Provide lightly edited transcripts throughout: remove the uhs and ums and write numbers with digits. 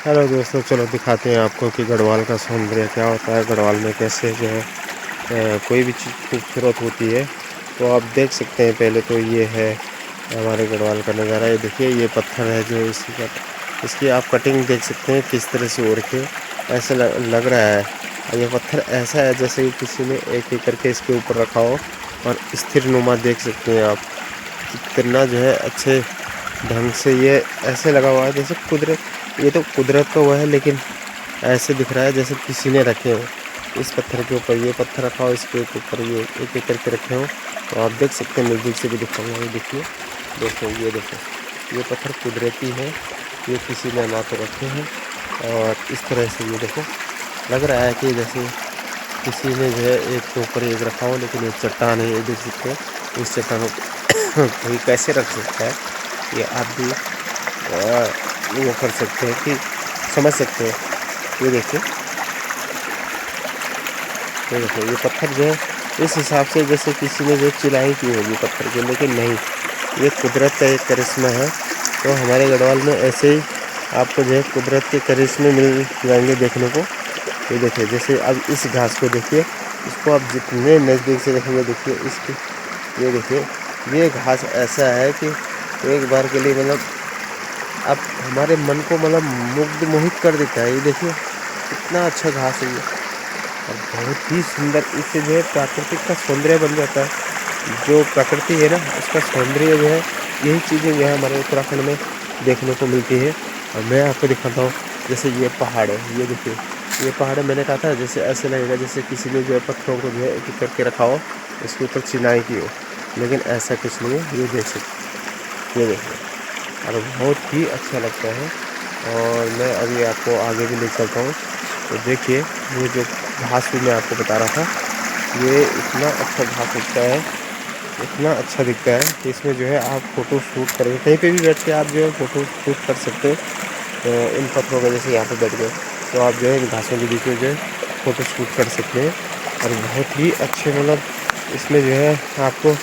Hello दोस्तों, चलो दिखाते हैं आपको कि गढ़वाल का सौंदर्य क्या होता है। गढ़वाल में कैसे जो है कोई भी चीज़ खूबसूरत होती है। तो आप देख सकते हैं, पहले तो ये है हमारे गढ़वाल का नज़ारा। ये देखिए, ये पत्थर है जो इसकी आप कटिंग देख सकते हैं किस तरह से हो रखी है। ऐसा लग रहा है, और ये पत्थर ऐसा है जैसे कि किसी ने एक एक करके इसके ऊपर रखा हो। और स्थिर नुमा देख सकते हैं आप, कितना जो है अच्छे ढंग से ये ऐसे लगा हुआ है जैसे कुदरत। ये तो कुदरत का हुआ है, लेकिन ऐसे दिख रहा है जैसे किसी ने रखे हो। इस पत्थर के ऊपर ये पत्थर रखा हो, इसके ऊपर ये एक एक करके रखे हो। तो आप देख सकते हैं, नज़दीक से भी दिखाऊंगा। ये देखिए दोस्तों, ये देखो, ये पत्थर कुदरती है, ये किसी ने ना तो रखे हैं। और इस तरह से ये देखो, लग रहा है कि जैसे किसी ने जो है एक के ऊपर एक रखा हो, लेकिन ये चट्टान है। ये देख सकते हैं, इस चट्टानों को कोई कैसे रख सकता है, ये आप भी वो कर सकते हैं कि समझ सकते हैं। ये देखिए, ये देखो, ये पत्थर जो है इस हिसाब से जैसे किसी ने जो चिनाई की होगी पत्थर की, लेकिन नहीं, ये कुदरत का एक करिश्मा है। तो हमारे गढ़वाल में ऐसे ही आपको जो है कुदरत के करिश्मे मिल जाएंगे देखने को। ये देखिए, जैसे अब इस घास को देखिए, इसको आप जितने नज़दीक से देखेंगे, देखिए इसकी, ये देखिए, ये घास ऐसा है कि एक बार के लिए मतलब अब हमारे मन को मतलब मुग्ध मोहित कर देता है। ये देखिए, कितना अच्छा घास है ये, और बहुत ही सुंदर। इससे जो है प्राकृतिक का सौंदर्य बन जाता है। जो प्रकृति है ना, उसका सौंदर्य जो है, यही चीज़ें जो है हमारे उत्तराखंड में देखने को मिलती है। और मैं आपको दिखाता हूँ, जैसे ये पहाड़ है, ये देखिए, ये पहाड़ है। मैंने कहा था जैसे ऐसे लगेगा जैसे किसी ने जो है पत्थरों को जो है एक एक करके रखा हो, इसके ऊपर चिनाई की हो, लेकिन ऐसा कुछ नहीं है। ये देख सकते, ये देखिए, और बहुत ही अच्छा लगता है। और मैं अभी आपको आगे भी ले चलता हूँ। तो देखिए, ये जो घास भी मैं आपको बता रहा था, ये इतना अच्छा घास उगता है, इतना अच्छा दिखता है कि इसमें जो है आप फ़ोटो शूट करेंगे, कहीं पे भी बैठ के आप जो है फ़ोटो शूट कर सकते हैं। तो इन पत्थरों में जैसे यहाँ पे बैठ गए, तो आप जो है इन घासों के बीच में जो है फ़ोटो शूट कर सकते हैं। और बहुत ही अच्छे मतलब इसमें जो है आपको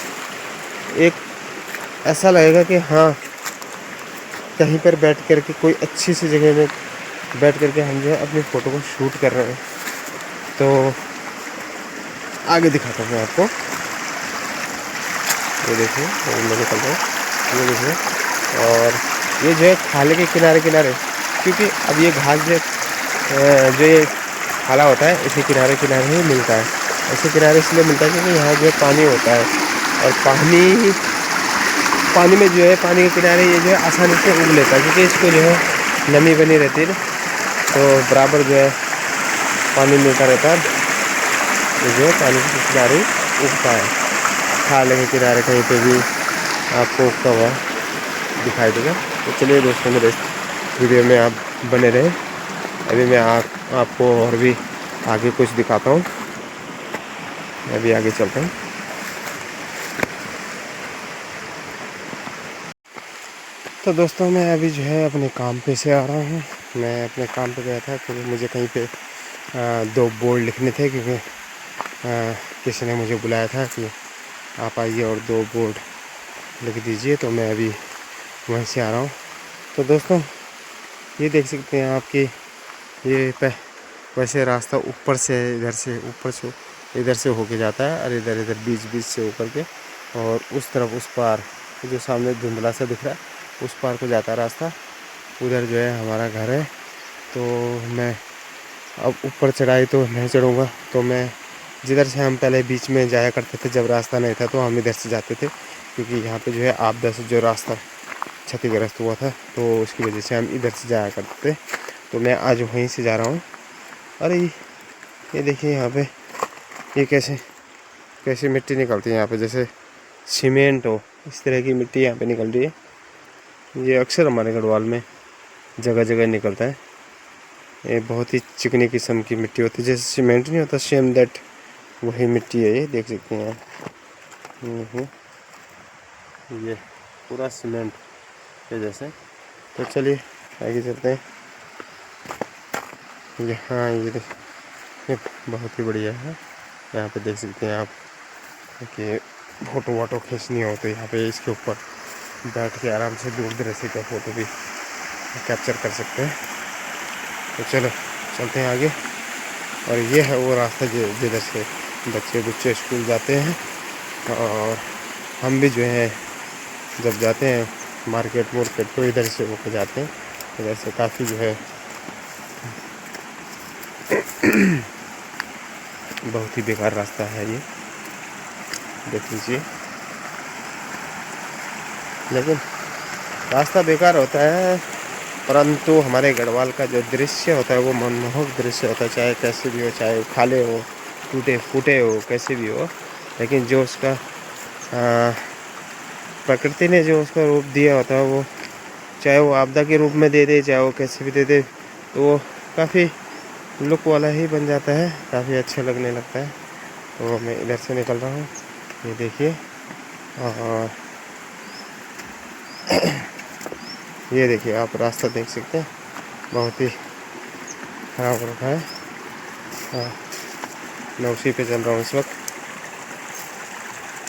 एक ऐसा लगेगा कि हाँ, कहीं पर बैठ कर के कोई अच्छी सी जगह में बैठ कर के हम जो है अपनी फ़ोटो को शूट कर रहे हैं। तो आगे दिखाता हूँ मैं आपको। ये देखिए, अभी मैं निकल रहा हूँ, ये देखिए। और ये जो है खाले के किनारे किनारे, क्योंकि अब ये घास जो ये खाला होता है, इसी किनारे किनारे ही मिलता है। ऐसे किनारे इसलिए मिलता है क्योंकि यहाँ जो है पानी होता है, और पानी पानी में जो है पानी के किनारे ये जो है आसानी से उग लेता है, क्योंकि इसको जो है नमी बनी रहती है ना, तो बराबर जो है पानी मिलता रहता है। ये जो है पानी के किनारे उगता है, खाले के किनारे कहीं पे भी आपको उगता हुआ दिखाई देगा। तो चलिए दोस्तों, मेरे इस वीडियो में आप बने रहे। अभी मैं आपको और भी आगे कुछ दिखाता हूँ। मैं भी आगे चलता हूँ। तो दोस्तों, मैं अभी जो है अपने काम पे से आ रहा हूँ। मैं अपने काम पे गया था, क्योंकि मुझे कहीं पे 2 बोर्ड लिखने थे, क्योंकि किसी ने मुझे बुलाया था कि आप आइए और 2 बोर्ड लिख दीजिए। तो मैं अभी वहीं से आ रहा हूँ। तो दोस्तों, ये देख सकते हैं आपकी, ये वैसे रास्ता ऊपर से ऊपर से इधर से होके जाता है, और इधर इधर बीच बीच से होकर के, और उस तरफ उस पार जो सामने धुंधला सा दिख रहा है, उस पार को जाता है रास्ता। उधर जो है हमारा घर है। तो मैं अब ऊपर चढ़ाई तो नहीं चढ़ूँगा। तो मैं जिधर से हम पहले बीच में जाया करते थे, जब रास्ता नहीं था, तो हम इधर से जाते थे, क्योंकि यहाँ पे जो है आपदा से जो रास्ता क्षतिग्रस्त हुआ था, तो उसकी वजह से हम इधर से जाया करते थे। तो मैं आज वहीं से जा रहा हूँ। अरे ये देखिए, यहाँ पे ये कैसे कैसी मिट्टी निकलती है यहाँ पे, जैसे सीमेंट हो, इस तरह की मिट्टी यहाँ पे निकल रही है। ये अक्सर हमारे गढ़वाल में जगह जगह निकलता है। ये बहुत ही चिकनी किस्म की मिट्टी होती है, जैसे सीमेंट नहीं होता, सेम दैट वही मिट्टी है। ये देख सकते हैं आप, ये पूरा सीमेंट के जैसे। तो चलिए आगे चलते हैं। यहाँ ये बहुत ही बढ़िया है। यहाँ पे देख सकते हैं आप कि फ़ोटो वोटो खींचनी हो तो यहाँ पे इसके ऊपर बैठ के आराम से दूर दराज का फ़ोटो भी कैप्चर कर सकते हैं। तो चलो चलते हैं आगे। और ये है वो रास्ता जिधर से बच्चे स्कूल जाते हैं, और हम भी जो है जब जाते हैं मार्केट तो इधर से होकर जाते हैं। इधर से काफ़ी जो है बहुत ही बेकार रास्ता है ये, देख लीजिए। लेकिन रास्ता बेकार होता है, परंतु हमारे गढ़वाल का जो दृश्य होता है वो मनमोहक दृश्य होता है, चाहे कैसे भी हो, चाहे खाले हो, टूटे फूटे हो, कैसे भी हो। लेकिन जो उसका प्रकृति ने जो उसका रूप दिया होता है, वो चाहे वो आपदा के रूप में दे दे, चाहे वो कैसे भी दे दे, तो वो काफ़ी लुक वाला ही बन जाता है, काफ़ी अच्छा लगने लगता है। तो मैं इधर से निकल रहा हूँ, ये देखिए। और ये देखिए, आप रास्ता देख सकते हैं, बहुत ही खराब रखा है। हाँ, मैं उसी पे चल रहा हूँ इस वक्त।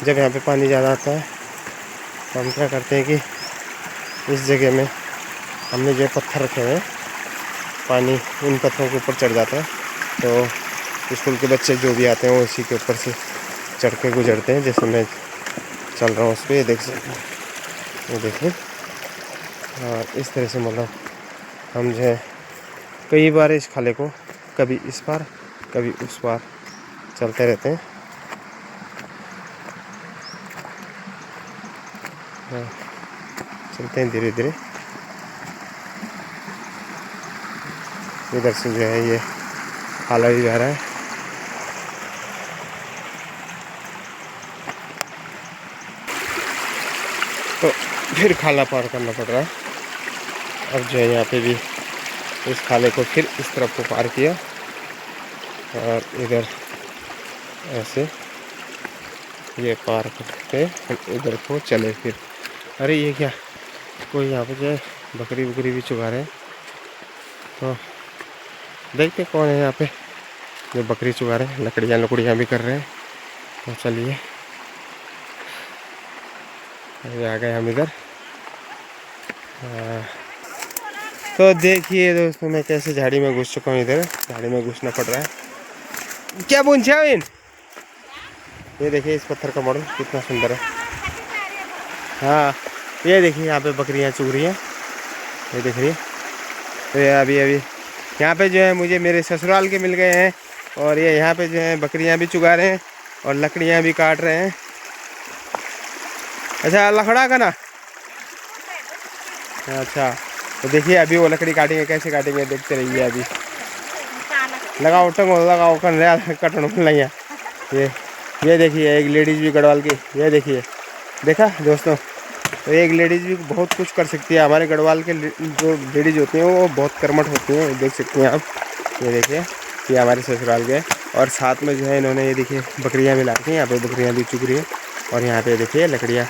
जब यहाँ पे पानी ज़्यादा आता है तो हम क्या करते हैं कि इस जगह में हमने जो पत्थर रखे हुए हैं, पानी इन पत्थरों के ऊपर चढ़ जाता है। तो स्कूल के बच्चे जो भी आते हैं वो इसी के ऊपर से चढ़ के गुजरते हैं। जैसे मैं चल रहा हूँ उस पर, ये देख सकते हैं, ये देखिए। और इस तरह से मतलब हम जो है कई बार इस खाले को कभी इस पार कभी उस पार चलते रहते हैं। चलते हैं धीरे धीरे। इधर से जो है ये खाला भी बह रहा है। तो फिर खाला पार करना पड़ रहा है। अब जो है यहाँ पे भी इस खाले को फिर इस तरफ को पार किया, और इधर ऐसे ये पार करके हम इधर को चले फिर। अरे ये क्या, कोई यहाँ पे जो है बकरी भी चुगा रहे हैं। तो देखते कौन है यहाँ पे जो बकरी चुगा रहे हैं, लकड़ियाँ भी कर रहे हैं। तो चलिए अभी आ गए हम इधर। तो देखिए दोस्तों, मैं कैसे झाड़ी में घुस चुका हूँ। इधर झाड़ी में घुसना पड़ रहा है। क्या बुंछाविन, ये देखिए इस पत्थर का मॉडल कितना सुंदर है। हाँ, ये देखिए यहाँ पे बकरियाँ चुग रही हैं, ये देख रही है। तो ये अभी यहाँ पे जो है मुझे मेरे ससुराल के मिल गए हैं, और ये यहाँ पे जो है बकरियाँ भी चुगा रहे हैं और लकड़ियाँ भी काट रहे हैं। अच्छा, लकड़ा का ना, अच्छा। तो देखिए अभी वो लकड़ी काटेंगे, कैसे काटेंगे देखते रहिए। अभी लगाओ टंगो, लगाओ कटन लैया। ये देखिए एक लेडीज़ भी गढ़वाल की, ये देखिए, देखा दोस्तों। तो एक लेडीज़ भी बहुत कुछ कर सकती है। हमारे गढ़वाल के जो लेडीज़ होती हैं वो बहुत कर्मठ होती हैं, देख सकते हैं आप। ये देखिए, ये हमारे ससुराल के, और साथ में जो है इन्होंने ये देखिए बकरियां भी ला के यहाँ पे बकरियां भी चुग रही हैं, और यहाँ पे देखिए लकड़ियाँ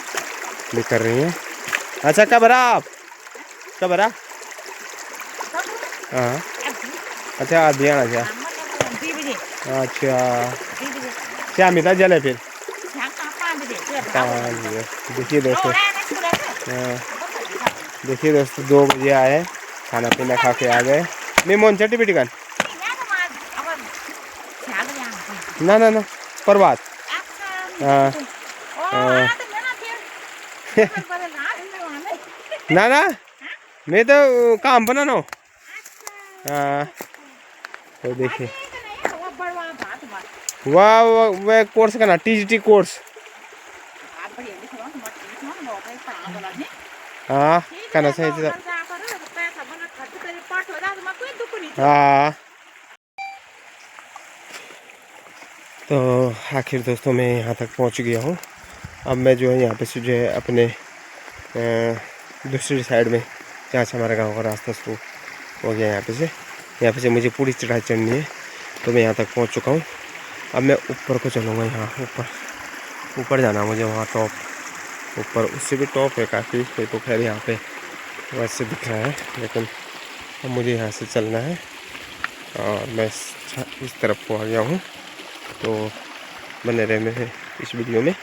भी कर रही हैं। अच्छा, कब रहा आप, कब रहा? हाँ, अच्छा अध्ययन, अच्छा अच्छा, क्या मिला जले फिर। देखिए दोस्तों, देखिए दोस्तों 2 बजे आए, खाना पीना खा के आ गए। मैं मोन चट्टी पिटी का ना ना ना प्रभात। ना ना, मैं तो काम बनाना। हाँ, तो देखिए वाह, वह कोर्स का ना टीजीटी कोर्स। हाँ, करना चाहिए। हाँ, तो आखिर दोस्तों मैं यहाँ तक पहुँच गया हूँ। अब मैं जो है यहाँ पे से जो है अपने दूसरी साइड में, जहाँ से हमारे गांव का रास्ता शुरू हो गया, यहाँ पे से मुझे पूरी चढ़ाई चढ़नी है। तो मैं यहाँ तक पहुँच चुका हूँ। अब मैं ऊपर को चलूँगा, यहाँ ऊपर जाना मुझे, वहाँ टॉप ऊपर, उससे भी टॉप है काफ़ी। तो खैर यहाँ पे वैसे दिख रहा है, लेकिन अब मुझे यहाँ से चलना है, और मैं इस तरफ को आ गया हूँ। तो बने रहे मेरे इस वीडियो में।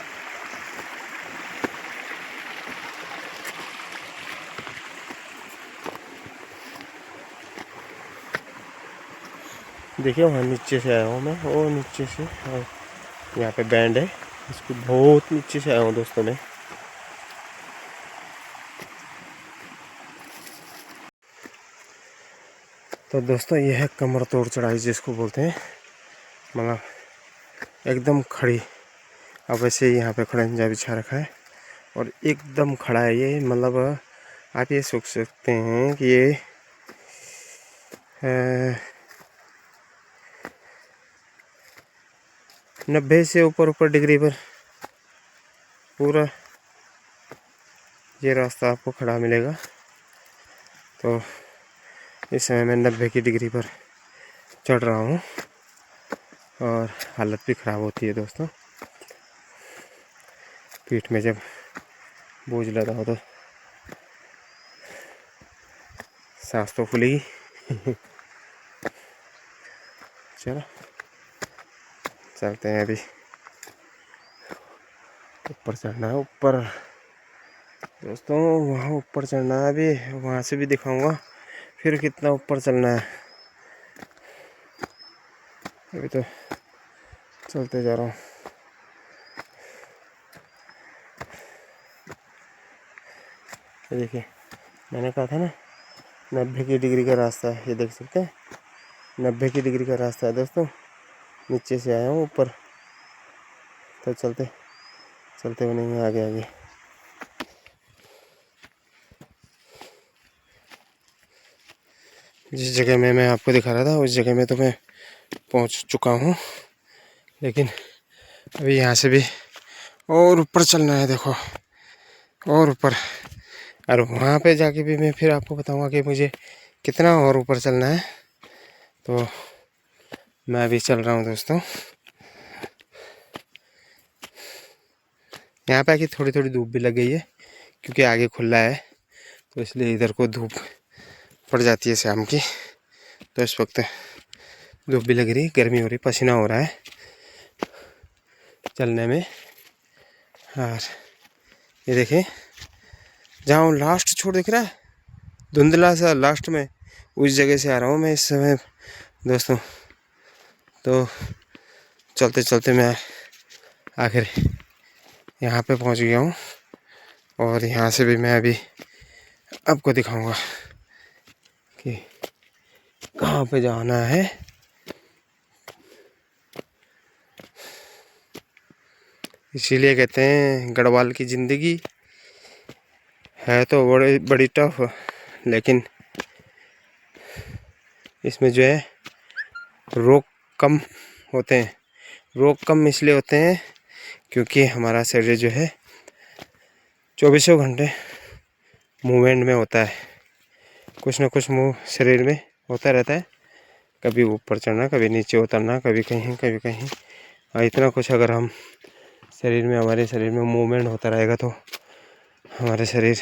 देखिए वहाँ नीचे से आया हूँ मैं, वो नीचे से, और यहाँ पे बैंड है, इसको बहुत नीचे से आया हूँ दोस्तों मैं। तो दोस्तों ये है कमर तोड़ चढ़ाई जिसको बोलते हैं, मतलब एकदम खड़ी। अब वैसे यहाँ पे खड़ंजा बिछा रखा है और एकदम खड़ा है ये, मतलब आप ये सोच सकते हैं कि ये 90 से ऊपर डिग्री पर पूरा ये रास्ता आपको खड़ा मिलेगा। तो इस समय मैं 90 की डिग्री पर चढ़ रहा हूँ और हालत भी ख़राब होती है दोस्तों। पीठ में जब बोझ लगा हो तो सांस तो फूलेगी। चलो चलते हैं, अभी ऊपर चढ़ना है ऊपर दोस्तों, वहाँ ऊपर चढ़ना है। अभी वहाँ से भी दिखाऊंगा फिर कितना ऊपर चलना है। अभी तो चलते जा रहा हूँ। देखिए मैंने कहा था ना 90 की डिग्री का रास्ता है, ये देख सकते हैं 90 की डिग्री का रास्ता है दोस्तों। नीचे से आया हूँ ऊपर, तो चलते चलते हुए नहीं आगे आगे। जिस जगह में मैं आपको दिखा रहा था उस जगह में तो मैं पहुँच चुका हूँ, लेकिन अभी यहाँ से भी और ऊपर चलना है देखो, और ऊपर। और वहाँ पे जाके भी मैं फिर आपको बताऊँगा कि मुझे कितना और ऊपर चलना है। तो मैं अभी चल रहा हूँ दोस्तों। यहाँ पे आके थोड़ी थोड़ी धूप भी लग गई है क्योंकि आगे खुला है, तो इसलिए इधर को धूप पड़ जाती है शाम की। तो इस वक्त धूप भी लग रही, गर्मी हो रही, पसीना हो रहा है चलने में। और ये देखें जहाँ लास्ट छोर दिख रहा है धुंधला सा लास्ट में, उस जगह से आ रहा हूँ मैं इस समय दोस्तों। तो चलते चलते मैं आखिर यहाँ पे पहुँच गया हूँ और यहाँ से भी मैं अभी आपको दिखाऊंगा कि कहाँ पे जाना है। इसीलिए कहते हैं गढ़वाल की ज़िंदगी है तो बड़ी बड़ी टफ, लेकिन इसमें जो है रोग कम होते हैं। रोग कम इसलिए होते हैं क्योंकि हमारा शरीर जो है 24 घंटे मूवमेंट में होता है, कुछ ना कुछ मूव शरीर में होता रहता है। कभी ऊपर चढ़ना, कभी नीचे उतरना, कभी कहीं कभी कहीं। और इतना कुछ अगर हम शरीर में, हमारे शरीर में मूवमेंट होता रहेगा तो हमारे शरीर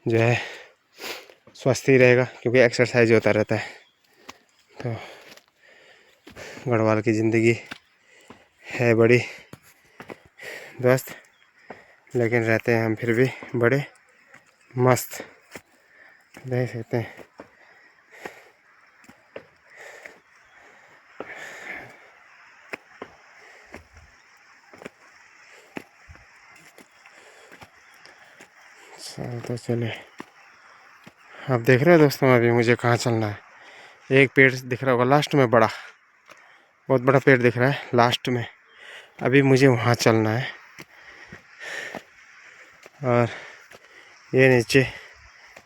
जो है स्वस्थ ही रहेगा, क्योंकि एक्सरसाइज होता रहता है। तो गढ़वाल की ज़िंदगी है बड़ी दोस्त, लेकिन रहते हैं हम फिर भी बड़े मस्त, देख सकते हैं। तो चले, आप देख रहे हो दोस्तों अभी मुझे कहाँ चलना है। एक पेड़ दिख रहा होगा लास्ट में, बड़ा, बहुत बड़ा पेड़ दिख रहा है लास्ट में, अभी मुझे वहाँ चलना है। और ये नीचे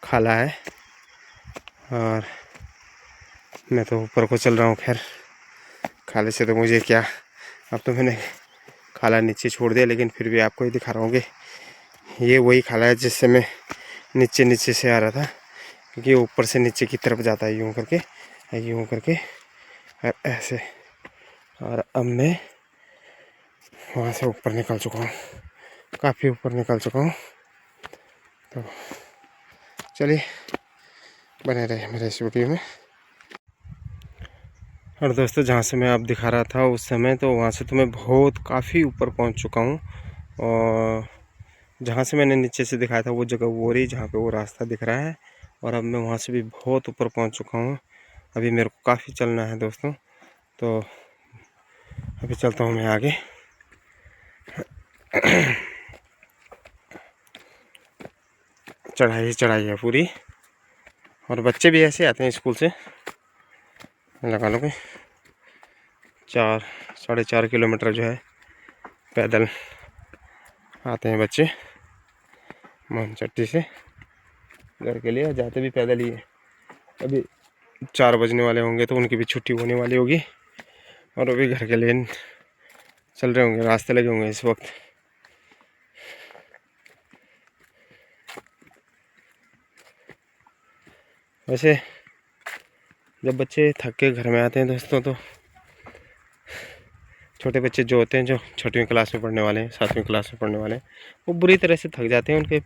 खाला है और मैं तो ऊपर को चल रहा हूँ। खैर खाले से तो मुझे क्या, अब तो मैंने खाला नीचे छोड़ दिया, लेकिन फिर भी आपको ही दिखा रहा हूँ कि ये वही खाला है जिससे मैं नीचे नीचे से आ रहा था, क्योंकि ऊपर से नीचे की तरफ जाता है यूँ करके, यूँ करके और ऐसे। और अब मैं वहाँ से ऊपर निकल चुका हूँ, काफ़ी ऊपर निकल चुका हूँ। तो चलिए बने रहे मेरे इस वीडियो में। और दोस्तों जहाँ से मैं अब दिखा रहा था उस समय, तो वहाँ से तो मैं बहुत काफ़ी ऊपर पहुँच चुका हूँ। और जहाँ से मैंने नीचे से दिखाया था वो जगह वो रही जहाँ पे वो रास्ता दिख रहा है, और अब मैं वहाँ से भी बहुत ऊपर पहुँच चुका हूँ। अभी मेरे को काफ़ी चलना है दोस्तों, तो अभी चलता हूँ मैं आगे। चढ़ाई चढ़ाई है पूरी, और बच्चे भी ऐसे आते हैं स्कूल से, लगा लो कि 4-4.5 किलोमीटर जो है पैदल आते हैं बच्चे मानचट्टी से घर के लिए। जाते भी पैदल ही है। अभी 4 बजने वाले होंगे तो उनकी भी छुट्टी होने वाली होगी, और वो भी घर के लिए चल रहे होंगे, रास्ते लगे होंगे इस वक्त। वैसे जब बच्चे थक के घर में आते हैं दोस्तों, तो छोटे बच्चे जो होते हैं, जो 6वीं क्लास में पढ़ने वाले हैं, 7वीं क्लास में पढ़ने वाले हैं, वो बुरी तरह से थक जाते हैं। उनके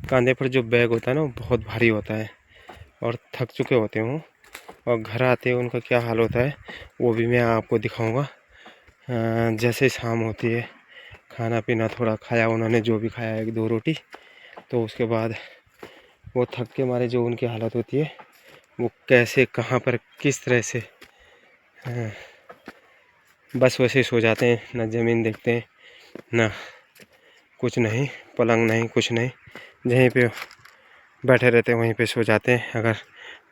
कंधे पर जो बैग होता है ना, वो बहुत भारी होता है और थक चुके होते हैं वो, और घर आते हैं उनका क्या हाल होता है वो भी मैं आपको दिखाऊंगा। जैसे शाम होती है, खाना पीना थोड़ा खाया उन्होंने, जो भी खाया 1-2 रोटी, तो उसके बाद वो थक के मारे जो उनकी हालत होती है, वो कैसे कहाँ पर किस तरह से बस वैसे सो जाते हैं, ना ज़मीन देखते हैं, ना कुछ नहीं, पलंग नहीं, कुछ नहीं, जहीं पे बैठे रहते हैं वहीं पे सो जाते हैं। अगर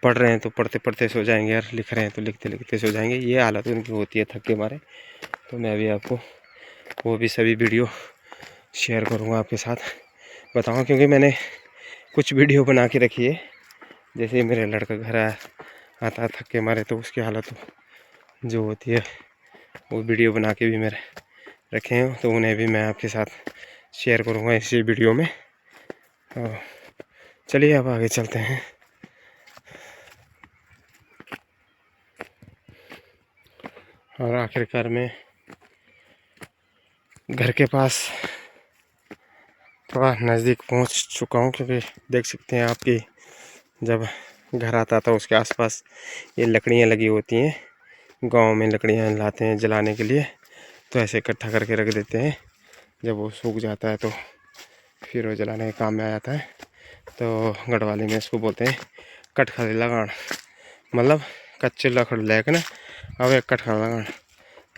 पढ़ रहे हैं तो पढ़ते पढ़ते सो जाएंगे, और लिख रहे हैं तो लिखते लिखते सो जाएंगे। ये हालत उनकी होती है थक के मारे। तो मैं भी आपको वो भी सभी वीडियो शेयर करूँगा आपके साथ, बताऊँ, क्योंकि मैंने कुछ वीडियो बना के रखी है। जैसे मेरे लड़का घर आता थक के मारे, तो उसकी हालत जो होती है वो वीडियो बना के भी मेरे रखे हैं, तो उन्हें भी मैं आपके साथ शेयर करूँगा इसी वीडियो में। चलिए अब आगे चलते हैं। और आखिरकार में घर के पास थोड़ा नज़दीक पहुंच चुका हूं, क्योंकि देख सकते हैं आपकी जब घर आता था उसके आसपास ये लकड़ियां लगी होती हैं। गांव में लकड़ियां लाते हैं जलाने के लिए, तो ऐसे इकट्ठा करके रख देते हैं। जब वो सूख जाता है तो फिर वो जलाने के काम में आ जाता है। तो गढ़वाली में इसको बोलते हैं कटखल लगान, मतलब कच्चे लकड़ लेके ना अब एक कटखल लगान।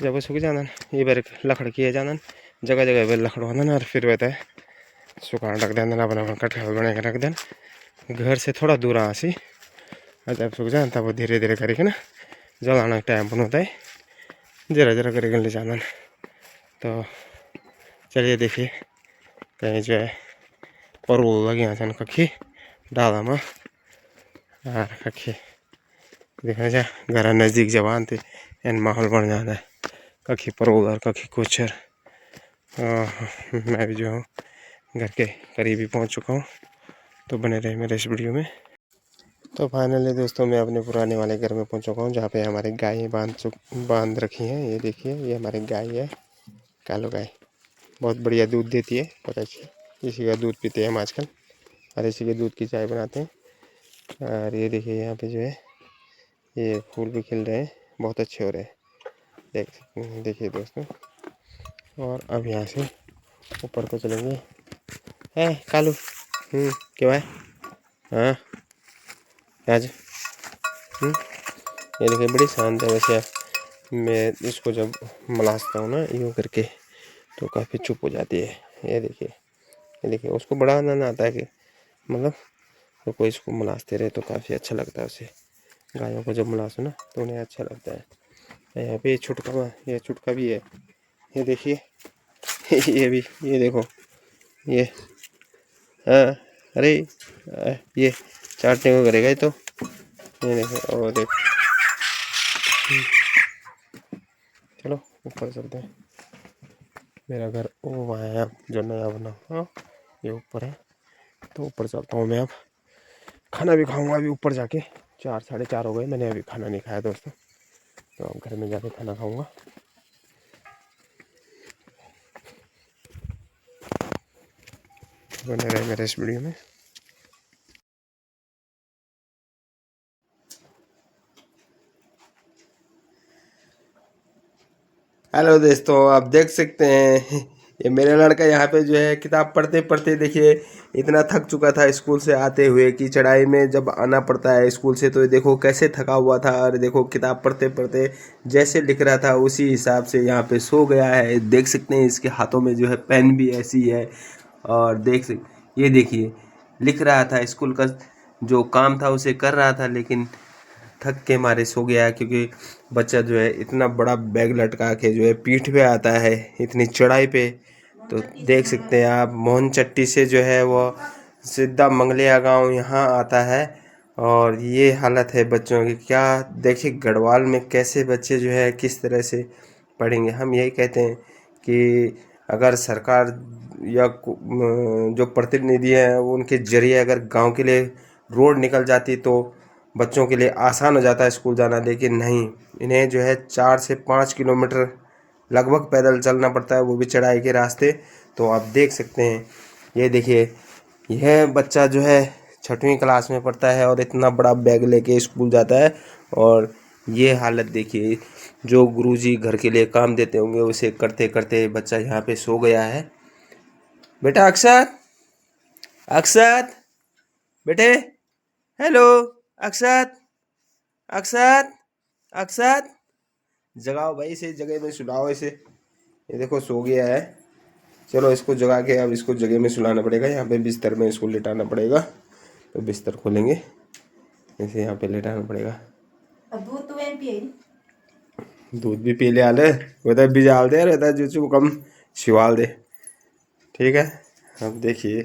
जब वो सूख जाना, ये बार लकड़ किए जाना, जगह जगह पर लकड़ होना, और फिर वह सुखाने रख देना, अपना कटखल बना के रख देना घर से थोड़ा दूर आसी। और जब सूख जाए तब वो धीरे धीरे करके ना जलाना टाइम पण होता है, जरा जरा करके ले जाना। तो चलिए देखिए, कहीं जो है परोल लगे यहाँ छन कखी डाला में, कखी देखा जाए घर नज़दीक जवान थे एन माहौल बन जाता है। कखी परोल और कखी कुछ, मैं भी जो हूँ घर के करीब ही पहुँच चुका हूँ। तो बने रहे मेरे इस वीडियो में। तो फाइनली दोस्तों मैं अपने पुराने वाले घर में पहुँच चुका हूँ, जहाँ पे हमारी गायें बांध रखी हैं। ये देखिए, ये हमारी गाय है, कालो गाय, बहुत बढ़िया दूध देती है, बहुत अच्छी। इसी का दूध पीते हैं हम आजकल, और इसी के दूध की चाय बनाते हैं। और ये देखिए यहाँ पे जो है ये फूल भी खिल रहे हैं, बहुत अच्छे हो रहे हैं, देखिए दोस्तों। और अब यहाँ से ऊपर को चलेंगे। है कालू, क्यों है? हाँ आज ये देखिए बड़ी शांत है। वैसे मैं इसको जब मलासता हूँ ना यूँ करके, तो काफ़ी चुप हो जाती है। ये देखिए उसको बड़ा आनंद आता है कि मतलब तो कोई इसको मलासते रहे, तो काफ़ी अच्छा लगता है उसे। गायों को जब मलासो ना तो उन्हें अच्छा लगता है। यहाँ पे ये छुटका भी है, ये देखिए ये भी, ये देखो ये, हाँ अरे ये चाटने को करेगा ये, तो ये देखो, और देख। चलो ऊपर चलते हैं। मेरा घर वो वहाँ है जो नया बना, हाँ ये ऊपर है। तो ऊपर चलता हूँ मैं, अब खाना भी खाऊंगा अभी ऊपर जाके। 4-4:30 हो गए, मैंने अभी खाना नहीं खाया दोस्तों, तो अब घर में जाके खाना खाऊंगा। बने रहे मेरे इस वीडियो में। हेलो दोस्तों, आप देख सकते हैं ये मेरा लड़का यहाँ पे जो है किताब पढ़ते पढ़ते देखिए इतना थक चुका था स्कूल से आते हुए कि चढ़ाई में जब आना पड़ता है स्कूल से तो देखो कैसे थका हुआ था। और देखो किताब पढ़ते पढ़ते जैसे लिख रहा था उसी हिसाब से यहाँ पे सो गया है। देख सकते हैं इसके हाथों में जो है पेन भी ऐसी है। और ये देखिए लिख रहा था, स्कूल का जो काम था उसे कर रहा था, लेकिन थक के मारे सो गया है। क्योंकि बच्चा जो है इतना बड़ा बैग लटका के जो है पीठ पे आता है इतनी चढ़ाई पे। तो देख सकते हैं आप मोहन चट्टी से जो है वो सीधा मंगलिया गांव यहाँ आता है। और ये हालत है बच्चों की। क्या देखिए गढ़वाल में कैसे बच्चे जो है किस तरह से पढ़ेंगे। हम यही कहते हैं कि अगर सरकार या जो प्रतिनिधि हैं उनके जरिए अगर गांव के लिए रोड निकल जाती तो बच्चों के लिए आसान हो जाता है स्कूल जाना। लेकिन नहीं, इन्हें जो है 4 से 5 किलोमीटर लगभग पैदल चलना पड़ता है, वो भी चढ़ाई के रास्ते। तो आप देख सकते हैं, ये देखिए यह बच्चा जो है 6वीं क्लास में पढ़ता है और इतना बड़ा बैग लेके स्कूल जाता है। और ये हालत देखिए, जो गुरुजी घर के लिए काम देते होंगे उसे करते करते बच्चा यहाँ पे सो गया है। बेटा अक्षत, अक्षत बेटे, हेलो अक्षत, अक्षत, अक्षत, जगाओ भाई इसे, जगह में सुलाओ इसे। ये देखो सो गया है। चलो इसको जगा के अब इसको जगह में सुलाना पड़ेगा। यहाँ पे बिस्तर में इसको लेटाना पड़ेगा। तो बिस्तर खोलेंगे, इसे यहाँ पे लेटाना पड़ेगा। दूध तो वहीं पिए, दूध भी पी ले आले, बिजाल दे रहता जो कम शिवाल दे। ठीक है, अब देखिए